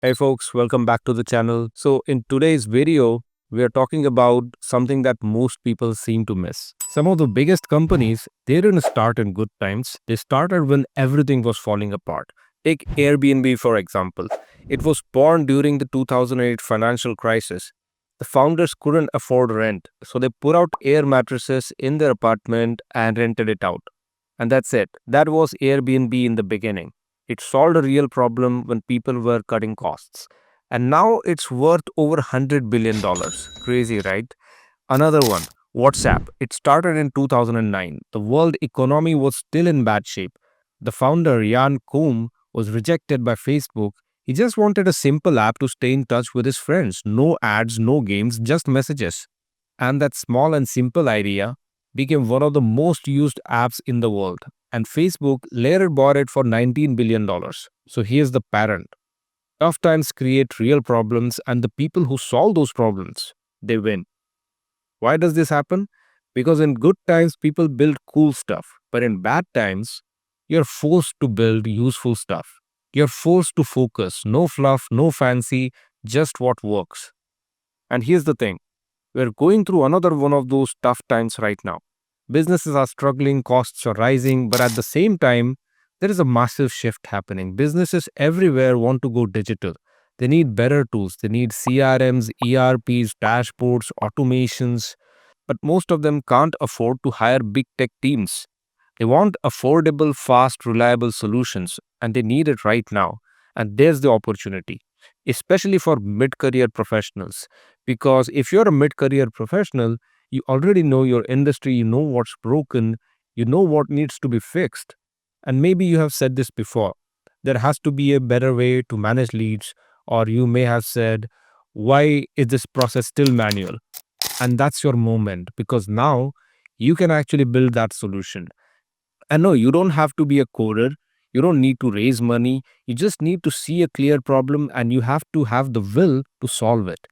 Hey folks, welcome back to the channel. So in today's video, we are talking about something that most people seem to miss. Some of the biggest companies, they didn't start in good times. They started when everything was falling apart. Take Airbnb for example. It was born during the 2008 financial crisis. The founders couldn't afford rent, so they put out air mattresses in their apartment and rented it out. And that's it. That was Airbnb in the beginning. It solved a real problem when people were cutting costs. And now it's worth over $100 billion. Crazy, right? Another one, WhatsApp. It started in 2009. The world economy was still in bad shape. The founder, Jan Koum, was rejected by Facebook. He just wanted a simple app to stay in touch with his friends. No ads, no games, just messages. And that small and simple idea became one of the most used apps in the world. And Facebook later bought it for $19 billion. So here's the parent. Tough times create real problems, and the people who solve those problems, they win. Why does this happen? Because in good times, people build cool stuff. But in bad times, you're forced to build useful stuff. You're forced to focus. No fluff, no fancy, just what works. And here's the thing. We're going through another one of those tough times right now. Businesses are struggling, costs are rising, but at the same time, there is a massive shift happening. Businesses everywhere want to go digital. They need better tools. They need CRMs, ERPs, dashboards, automations, but most of them can't afford to hire big tech teams. They want affordable, fast, reliable solutions, and they need it right now. And there's the opportunity, especially for mid career professionals. Because if you're a mid career professional, you already know your industry, you know what's broken, you know what needs to be fixed. And maybe you have said this before, there has to be a better way to manage leads, or you may have said, why is this process still manual? And that's your moment because now you can actually build that solution. And no, you don't have to be a coder. You don't need to raise money. You just need to see a clear problem and you have to have the will to solve it.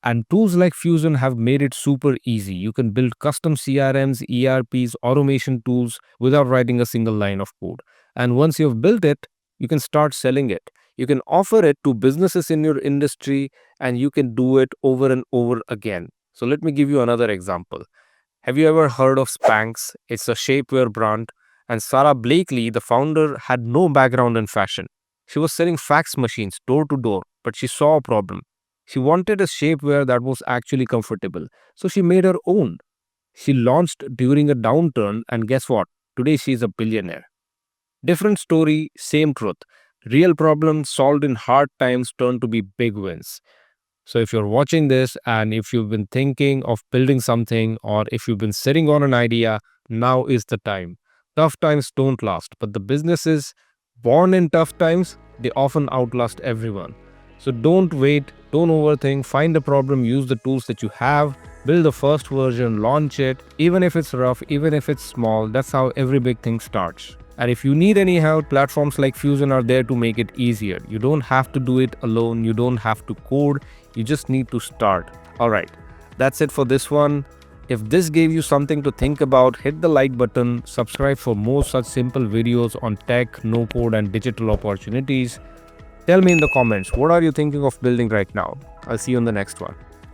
And tools like Fuzen have made it super easy. You can build custom CRMs, ERPs, automation tools without writing a single line of code. And once you've built it, you can start selling it. You can offer it to businesses in your industry and you can do it over and over again. So let me give you another example. Have you ever heard of Spanx? It's a shapewear brand. And Sarah Blakely, the founder, had no background in fashion. She was selling fax machines door to door, but she saw a problem. She wanted a shapewear that was actually comfortable. So she made her own. She launched during a downturn, and guess what? Today she's a billionaire. Different story, same truth. Real problems solved in hard times turn to be big wins. So if you're watching this and if you've been thinking of building something or if you've been sitting on an idea, now is the time. Tough times don't last, but the businesses born in tough times, they often outlast everyone. So don't wait, don't overthink, find a problem, use the tools that you have, build the first version, launch it, even if it's rough, even if it's small, that's how every big thing starts. And if you need any help, platforms like Fuzen are there to make it easier. You don't have to do it alone, you don't have to code, you just need to start. Alright, that's it for this one. If this gave you something to think about, hit the like button, subscribe for more such simple videos on tech, no code and digital opportunities. Tell me in the comments, what are you thinking of building right now? I'll see you in the next one.